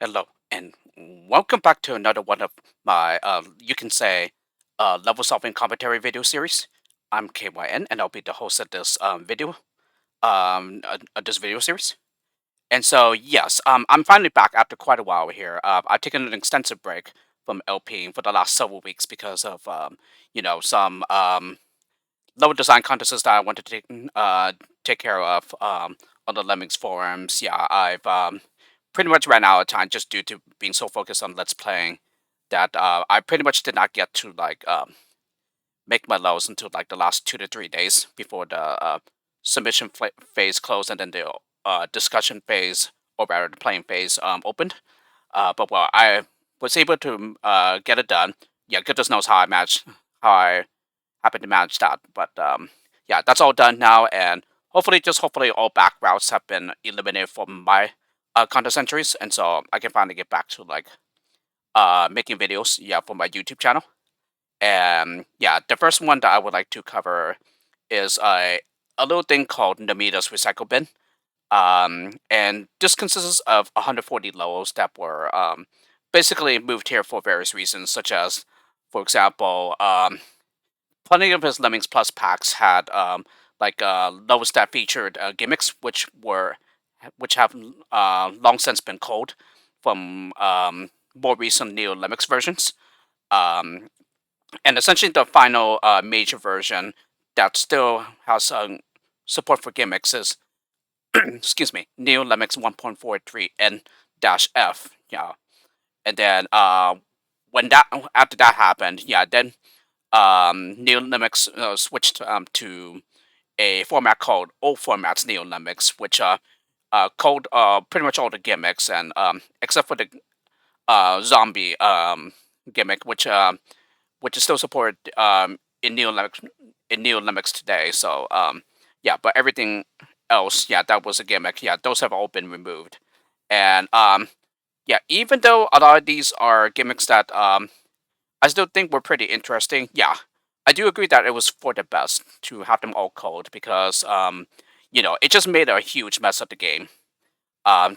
Hello, and welcome back to another one of my, you can say, level solving commentary video series. I'm KYN, and I'll be the host of this this video series. And so, yes, I'm finally back after quite a while here. I've taken an extensive break from LPing for the last several weeks because of, some level design contests that I wanted to take care of on the Lemmings forums. Yeah, I've pretty much ran out of time just due to being so focused on Let's Playing that I pretty much did not get to make my levels until like the last 2 to 3 days before the submission phase closed and then the discussion phase, or rather the playing phase, opened. But well, I was able to get it done. Yeah, goodness knows how I happened to manage that. But yeah, that's all done now, and hopefully, all back routes have been eliminated from my content entries, and so I can finally get back to making videos, yeah, for my YouTube channel. And yeah, the first one that I would like to cover is a little thing called Namida's Recycle Bin. And this consists of 140 levels that were basically moved here for various reasons, such as, for example, plenty of his Lemmings Plus packs had levels that featured gimmicks, which have long since been culled from more recent Neo Lemmings versions. Um, and essentially, the final major version that still has support for gimmicks is, excuse me, Neo Lemmings 1.43 N-F. Yeah, and then when that after that happened, yeah, then Neolemmings switched to a format called Old Formats Neolemmings, which called pretty much all the gimmicks, and except for the zombie gimmick, which is still supported in Neolemmings today. So yeah, but everything else, yeah, that was a gimmick. Yeah, those have all been removed, and yeah, even though a lot of these are gimmicks that I still think were pretty interesting. Yeah, I do agree that it was for the best to have them all cold because, it just made a huge mess of the game.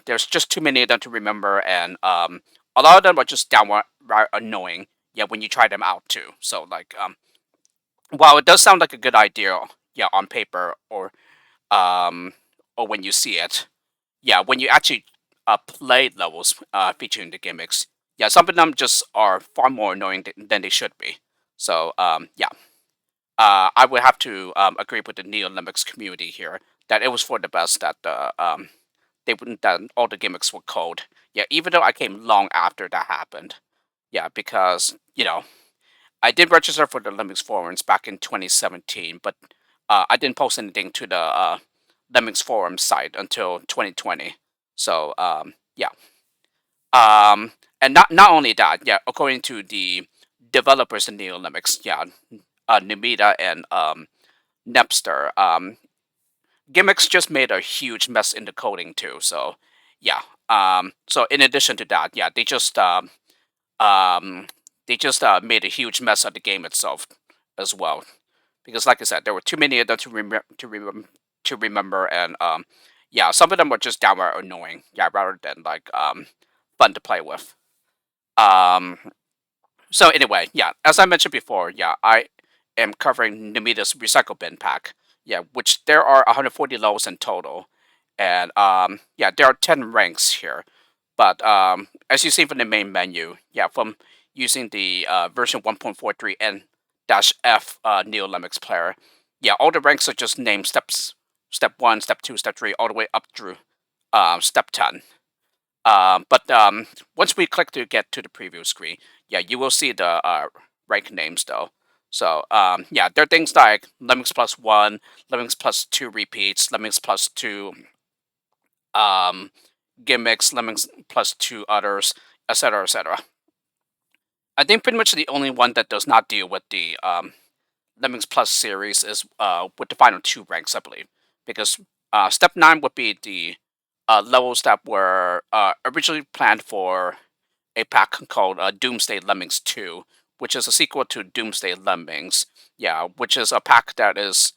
There's just too many of them to remember, and a lot of them are just downright annoying. Yeah, when you try them out too. So while it does sound like a good idea, yeah, on paper um, or when you see it, yeah, when you actually play levels featuring the gimmicks, yeah, some of them just are far more annoying than they should be. So yeah, I would have to agree with the Neo Lemmings community here that it was for the best that they wouldn't that all the gimmicks were cold. Yeah, even though I came long after that happened. Yeah, because I did register for the Lemmings forums back in 2017, but I didn't post anything to the Lemmings forum site until 2020. So yeah, and not only that, yeah, according to the developers in Neo Lemmings, yeah, namida and Nepster, gimmicks just made a huge mess in the coding too. So yeah, so in addition to that, yeah, um, they just made a huge mess of the game itself as well. Because, like I said, there were too many of them to remember, and yeah, some of them were just downright annoying. Yeah, rather than fun to play with. Um, so anyway, yeah, as I mentioned before, yeah, I am covering Namida's Recycle Bin pack. Yeah, which there are 140 levels in total, and yeah, there are 10 ranks here. But as you see from the main menu, yeah, from using the version 1.43 N-F Neo Lemmings player, yeah, all the ranks are just named step 1, step 2, step 3, all the way up through step 10. But once we click to get to the preview screen, yeah, you will see the rank names though. So yeah, there are things like Lemmings Plus 1, Lemmings Plus 2 repeats, Lemmings Plus 2 um, gimmicks, Lemmings Plus 2 others, etc., etc. I think pretty much the only one that does not deal with the Lemmings Plus series is with the final two ranks, I believe, because step 9 would be the levels that were originally planned for a pack called Doomsday Lemmings 2, which is a sequel to Doomsday Lemmings. Yeah, which is a pack that is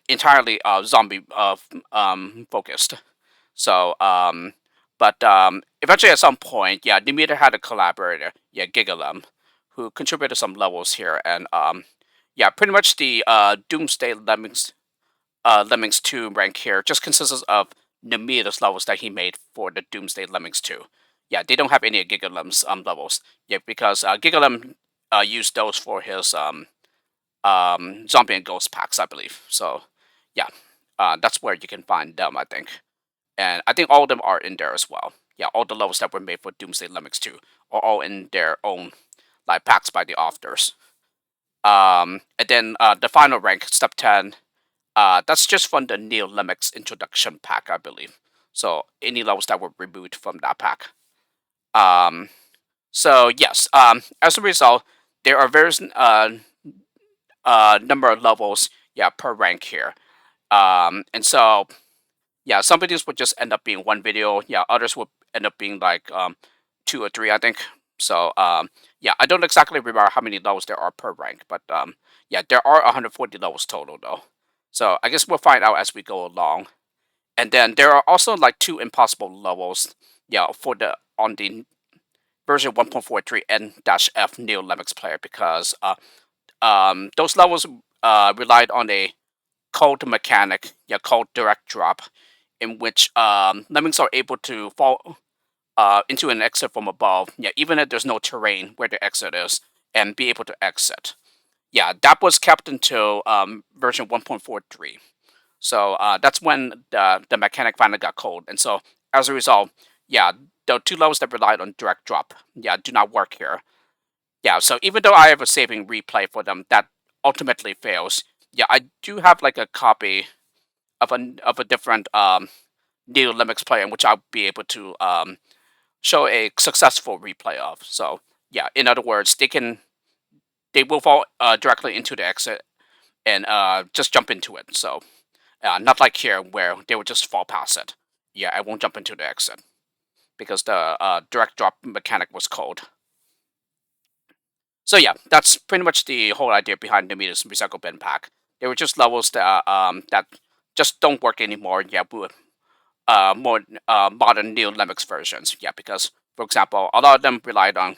entirely zombie focused. So But eventually, at some point, yeah, Demeter had a collaborator, yeah, Gigalem, who contributed some levels here, and yeah, pretty much the Doomsday Lemmings 2 rank here just consists of Namida's levels that he made for the Doomsday Lemmings 2. Yeah, they don't have any of Gigalem's levels. Yeah, because Gigalem used those for his zombie and ghost packs, I believe. So yeah, that's where you can find them, I think. And I think all of them are in there as well. Yeah, all the levels that were made for Doomsday Lemmings 2 are all in their own like packs by the authors. And then the final rank, step 10, that's just from the Neo Lemmings introduction pack, I believe. So any levels that were removed from that pack. Um, so yes, as a result, there are various number of levels, yeah, per rank here. And so yeah, some videos would just end up being one video. Yeah, others would end up being like 2 or 3, I think. So yeah, I don't exactly remember how many levels there are per rank, but yeah, there are 140 levels total though. So I guess we'll find out as we go along. And then there are also like 2 impossible levels, yeah, for the on the version 1.43 N-F Neo Lemmings player because those levels relied on a culled mechanic, yeah, called direct drop, in which lemmings are able to fall into an exit from above, yeah, even if there's no terrain where the exit is, and be able to exit. Yeah, that was kept until version 1.43. So that's when the mechanic finally got cold. And so as a result, yeah, the 2 levels that relied on direct drop, yeah, do not work here. Yeah, so even though I have a saving replay for them, that ultimately fails. Yeah, I do have like a copy of a different Neo Lemmings player in which I'll be able to show a successful replay of. So yeah, in other words, they will fall directly into the exit and just jump into it. So not like here where they would just fall past it. Yeah, I won't jump into the exit because the direct drop mechanic was cold. So yeah, that's pretty much the whole idea behind the Namida's recycle bin pack. They were just levels that just don't work anymore. Yeah, with more modern Neo Lemmings versions. Yeah, because for example, a lot of them relied on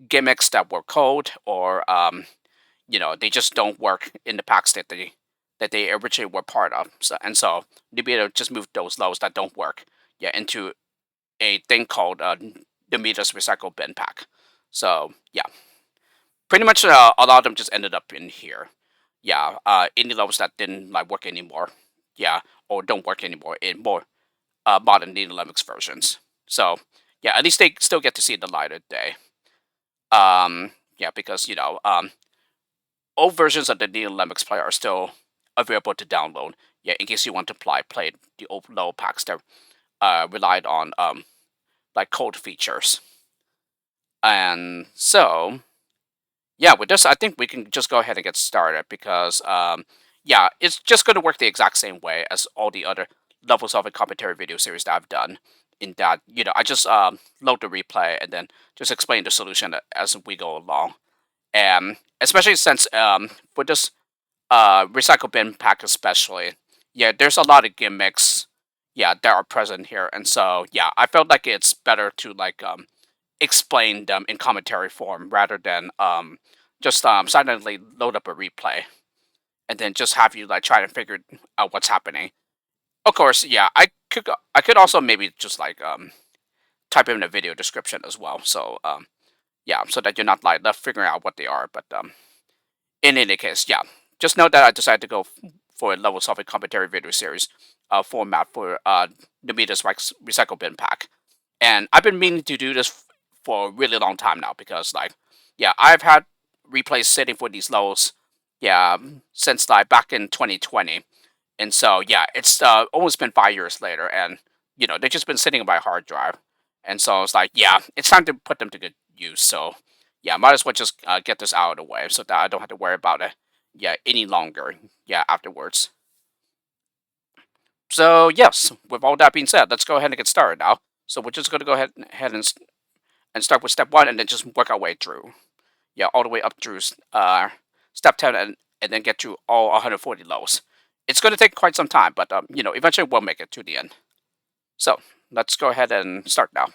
gimmicks that were cold, or they just don't work in the packs that they originally were part of. So to be able to just move those lows that don't work, yeah, into a thing called the Meters Recycle Bin pack. So yeah, pretty much a lot of them just ended up in here. Yeah, any levels that didn't like work anymore. Yeah, or don't work anymore in more modern Lemmings versions. So yeah, at least they still get to see the light of day. Yeah, because old versions of the Lemmings player are still available to download. Yeah, in case you want to play the old low packs that relied on like code features. And so yeah, with this, I think we can just go ahead and get started because yeah, it's just going to work the exact same way as all the other levels of a commentary video series that I've done. In that, I just load the replay and then just explain the solution as we go along. And especially since for this recycle bin pack especially, yeah, there's a lot of gimmicks, yeah, that are present here. And so yeah, I felt like it's better to like explain them in commentary form rather than just silently load up a replay and then just have you like try to figure out what's happening. Of course, yeah, I could also maybe just like type in a video description as well. So yeah, so that you're not like left figuring out what they are. But in any case, yeah, just know that I decided to go for a level solving commentary video series format for the Meters Recycle Bin pack. And I've been meaning to do this for a really long time now because, like, yeah, I've had replays sitting for these levels, yeah, since like back in 2020. And so, yeah, it's almost been 5 years later, and they've just been sitting on my hard drive. And so it's like, yeah, it's time to put them to good use. So, yeah, might as well just get this out of the way so that I don't have to worry about it, yeah, any longer, yeah, afterwards. So, yes, with all that being said, let's go ahead and get started now. So we're just going to go ahead and start with step 1 and then just work our way through. Yeah, all the way up through step 10 and then get through all 140 lows. It's going to take quite some time, but eventually we'll make it to the end. So let's go ahead and start now.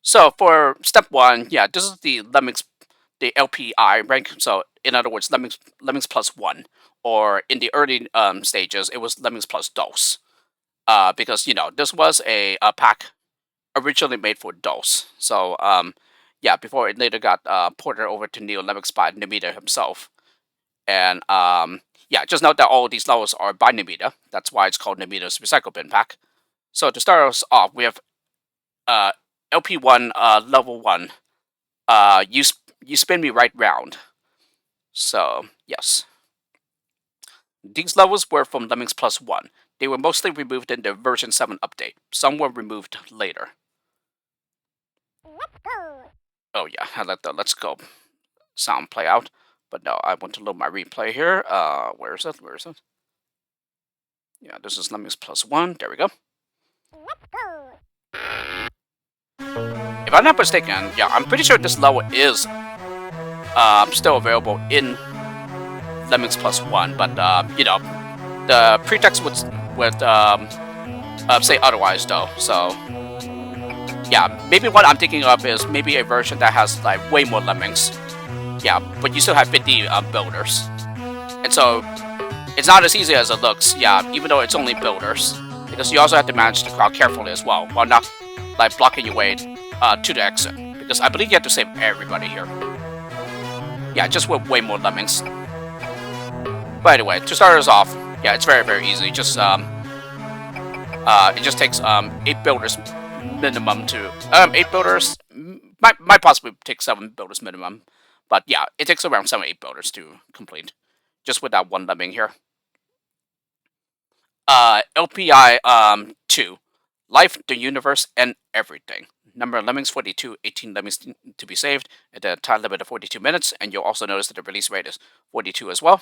So for step 1, yeah, this is the Lemmings, the LPI rank. So in other words, Lemmings plus 1, or in the early stages, it was Lemmings plus Dose. Because this was a pack originally made for Dose. So yeah, before it later got ported over to Neo Lemmings by Namida himself. And yeah, just note that all of these levels are by Namida. That's why it's called Namida's Recycle Bin Pack. So to start us off, we have LP1 level 1. You spin me right round. So yes, these levels were from Lemmings Plus 1. They were mostly removed in the version 7 update. Some were removed later. Let's go. Oh yeah, I let the "let's go" sound play out. But no, I want to load my replay here. Where is it? Where is it? Yeah, this is Lemmings Plus 1. There we go. Let's go. If I'm not mistaken, yeah, I'm pretty sure this level is still available in Lemmings Plus 1, but the pretext would say otherwise though. So yeah, maybe what I'm thinking of is maybe a version that has like way more lemmings. Yeah, but you still have 50 builders, and so it's not as easy as it looks. Yeah, even though it's only builders, because you also have to manage the crowd carefully as well, while not like blocking your way to the exit. Because I believe you have to save everybody here. Yeah, just with way more lemmings. But anyway, to start us off, yeah, it's very, very easy. Just it just takes 8 builders minimum to 8 builders. Might possibly take 7 builders minimum, but yeah, it takes around 7 or 8 builders to complete, just with that one lemming here. LPI 2, Life, the Universe, and Everything. Number of lemmings 42, 18 lemmings to be saved, at a time limit of 42 minutes, and you'll also notice that the release rate is 42 as well.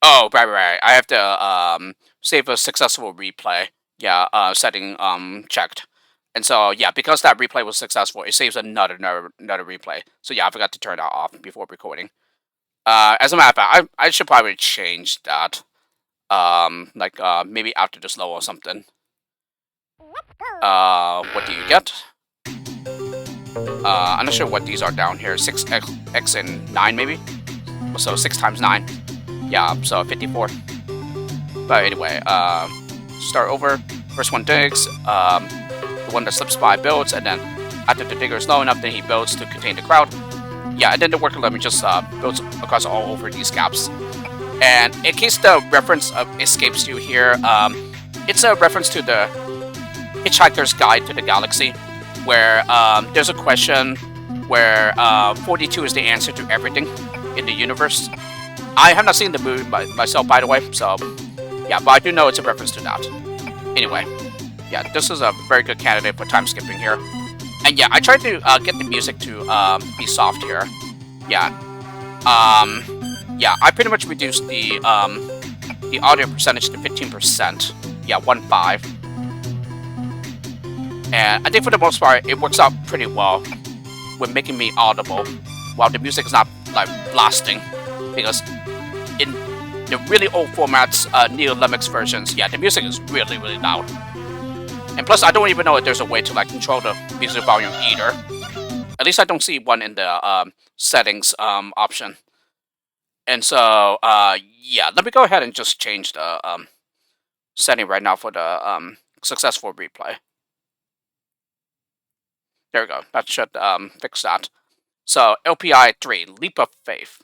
Oh, right. I have to save a successful replay. Yeah, setting checked. And so yeah, because that replay was successful, it saves another replay. So yeah, I forgot to turn that off before recording. As a matter of fact, I should probably change that. Maybe after this level or something. What do you get? I'm not sure what these are down here. 6x and 9 maybe? So 6 times 9. Yeah, so 54. But anyway, start over. First one digs. The one that slips by builds, and then after the digger is low enough, then he builds to contain the crowd. Yeah, and then the worker lemming just builds across all over these gaps. And in case the reference escapes you here, it's a reference to the Hitchhiker's Guide to the Galaxy, where there's a question where 42 is the answer to everything in the universe. I have not seen the movie myself, by the way, so yeah, but I do know it's a reference to that. Anyway, yeah, this is a very good candidate for time skipping here. And yeah, I tried to get the music to be soft here. Yeah. Yeah, I pretty much reduced the audio percentage to 15%. Yeah, 1.5. And I think for the most part, it works out pretty well with making me audible, while the music is not like blasting. Because in the really old formats, Neo Lemmings versions, yeah, the music is really, really loud. And plus, I don't even know if there's a way to like control the music volume either. At least I don't see one in the settings option. And so, yeah, let me go ahead and just change the setting right now for the successful replay. There we go. That should fix that. So, LPI 3, Leap of Faith.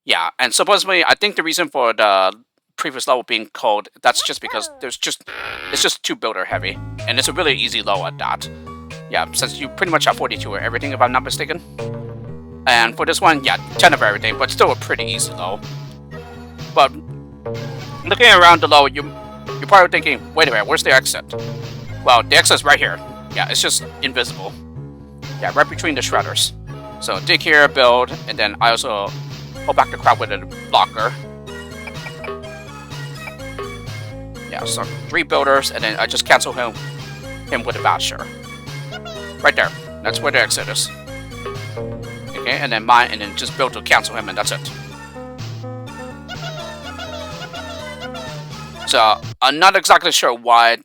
Yeah, and supposedly, I think the reason for the previous level being culled, that's just because it's just too builder heavy, and it's a really easy low at that. Yeah, since you pretty much have 42 of everything, if I'm not mistaken. And for this one, yeah, 10 of everything, but still a pretty easy low. But looking around the low, you're probably thinking, wait a minute, where's the exit? Well, the exit's right here. Yeah, it's just invisible. Yeah, right between the shredders. So dig here, build, and then I also hold back the crowd with a blocker. Yeah, so 3 builders, and then I just cancel him with a basher. Right there. That's where the exit is. In Okay, and then mine, and then just build to cancel him, and that's it. So I'm not exactly sure why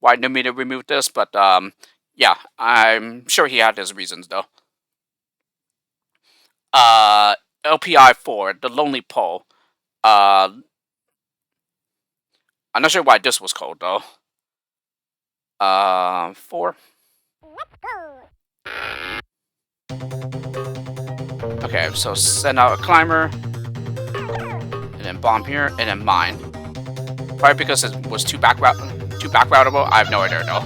namida removed this, but yeah, I'm sure he had his reasons though. LPI 4, the Lonely Pole. I'm not sure why this was called though. 4. Okay, so send out a climber, and then bomb here, and then mine. Probably because it was too back routable. I have no idea though.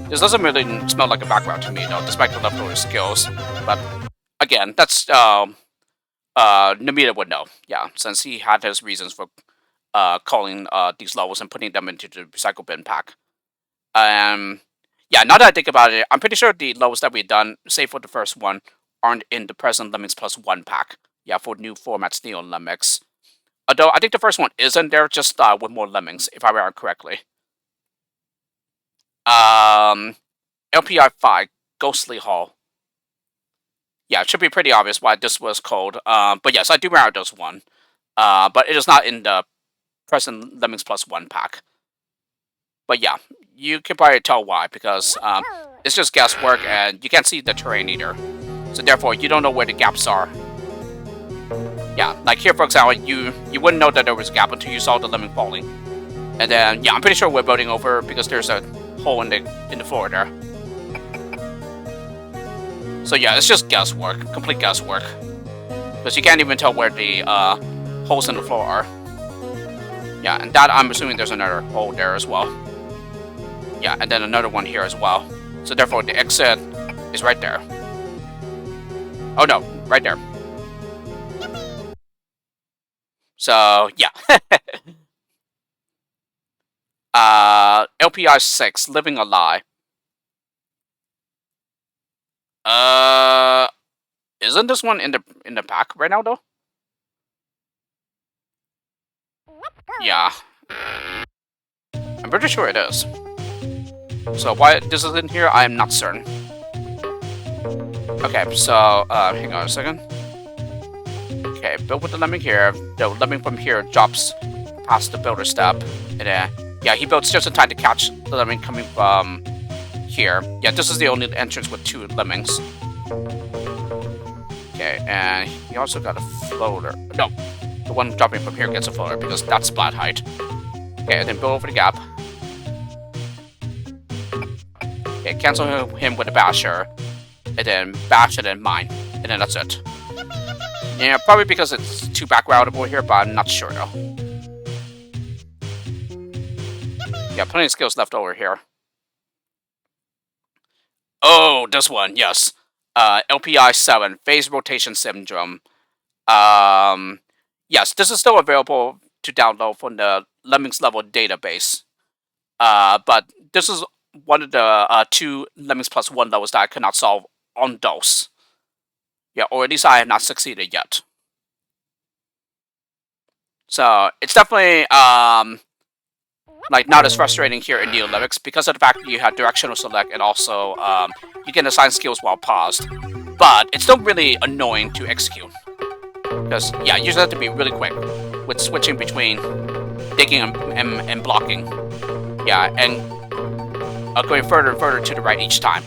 This doesn't really smell like a back route to me though, despite the leftover skills. But again, that's Namida would know. Yeah, since he had his reasons for calling these levels and putting them into the recycle bin pack. Yeah, now that I think about it, I'm pretty sure the levels that we've done, save for the first one, aren't in the present Lemmings Plus 1 pack. Yeah, for new formats, Neo Lemmings. Although I think the first one is in there, just with more lemmings, if I remember correctly. LPI 5, Ghostly Hall. Yeah, it should be pretty obvious why this was called. But yes, I do remember this one. But it is not in the present Lemmings Plus 1 pack. But yeah, you can probably tell why, because it's just guesswork and you can't see the terrain either. So therefore, you don't know where the gaps are. Yeah, like here for example, you wouldn't know that there was a gap until you saw the lemming falling. And then, yeah, I'm pretty sure we're building over because there's a hole in the floor there. So yeah, it's just guesswork, complete guesswork. Because you can't even tell where the holes in the floor are. Yeah, and that, I'm assuming there's another hole there as well. Yeah, and then another one here as well. So therefore, the exit is right there. Oh no, right there. So, yeah. LPI 6, Living a Lie. Isn't this one in the pack right now though? Yeah. I'm pretty sure it is. So why this is in here, I am not certain. Okay, so hang on a second. Okay, build with the lemming here. The lemming from here drops past the builder step, and then yeah, he builds just in time to catch the lemming coming from here. Yeah, this is the only entrance with 2 lemmings. Okay, and he also got a floater. No, the one dropping from here gets a floater because that's splat height. Okay, and then build over the gap. Okay, cancel him with a basher, and then bash and then mine, and then that's it. Yeah, probably because it's too back routable here, but I'm not sure though. Yeah, plenty of skills left over here. Oh, this one, yes. LPI 7, Phase Rotation Syndrome. Yes, this is still available to download from the Lemmings level database. But this is one of the 2 Lemmings Plus 1 levels that I could not solve on DOS. Yeah, or at least I have not succeeded yet. So it's definitely like not as frustrating here in Neo Lemmings because of the fact that you have directional select and also you can assign skills while paused. But it's still really annoying to execute. Because yeah, you just have to be really quick with switching between digging and blocking. Yeah, and going further and further to the right each time.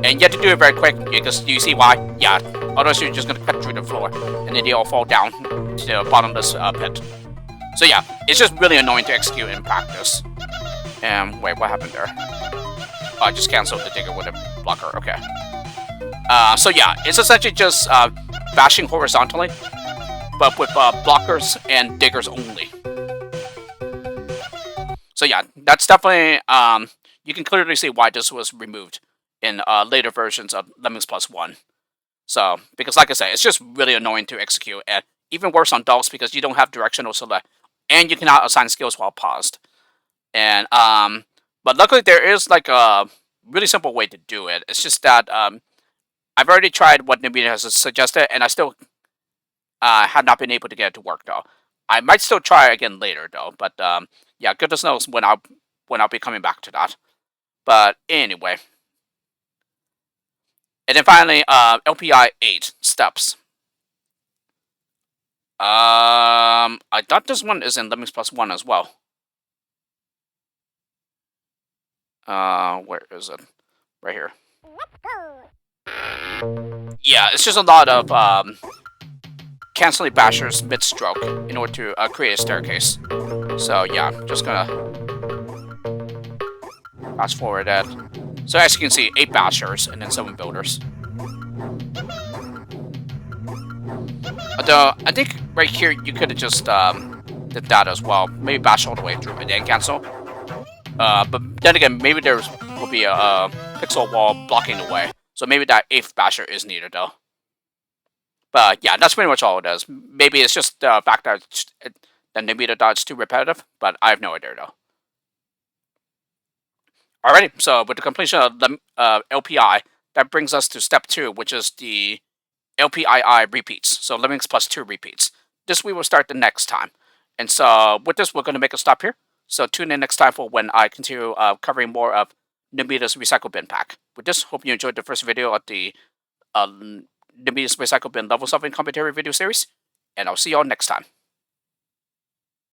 And you have to do it very quick because you see why? Yeah, otherwise you're just going to cut through the floor and then they all fall down to the bottomless pit. So yeah, it's just really annoying to execute in practice. And wait, what happened there? Oh, I just canceled the digger with a blocker, okay. So yeah, it's essentially just bashing horizontally, but with blockers and diggers only. So yeah, that's definitely, you can clearly see why this was removed in later versions of Lemmings Plus 1. So, because like I said, it's just really annoying to execute, and even worse on DOS because you don't have directional select, and you cannot assign skills while paused. And, but luckily there is like a really simple way to do it. It's just that, I've already tried what Namida has suggested, and I still have not been able to get it to work though. I might still try again later though, but yeah, goodness knows when I'll be coming back to that. But anyway, And then finally, LPI 8 steps. I thought this one is in Lemmings Plus 1 as well. Where is it? Right here. Yeah, it's just a lot of canceling bashers mid-stroke in order to create a staircase. So yeah, just gonna fast forward that. So as you can see, 8 bashers and then 7 builders. Although I think right here you could have just did that as well. Maybe bash all the way through and then cancel. But then again, maybe there will be a pixel wall blocking the way. So maybe that 8th basher is needed though. But yeah, that's pretty much all it is. Maybe it's just the fact that the namida dodge too repetitive, but I have no idea though. Alrighty, so with the completion of the LPI, that brings us to step 2, which is the LPII repeats. So Lemmings Plus 2 repeats. This we will start the next time. And so with this, we're going to make a stop here. So tune in next time for when I continue covering more of Namida's Recycle Bin pack. With this, hope you enjoyed the first video of the Namida's Recycle Bin level solving commentary video series. And I'll see y'all next time.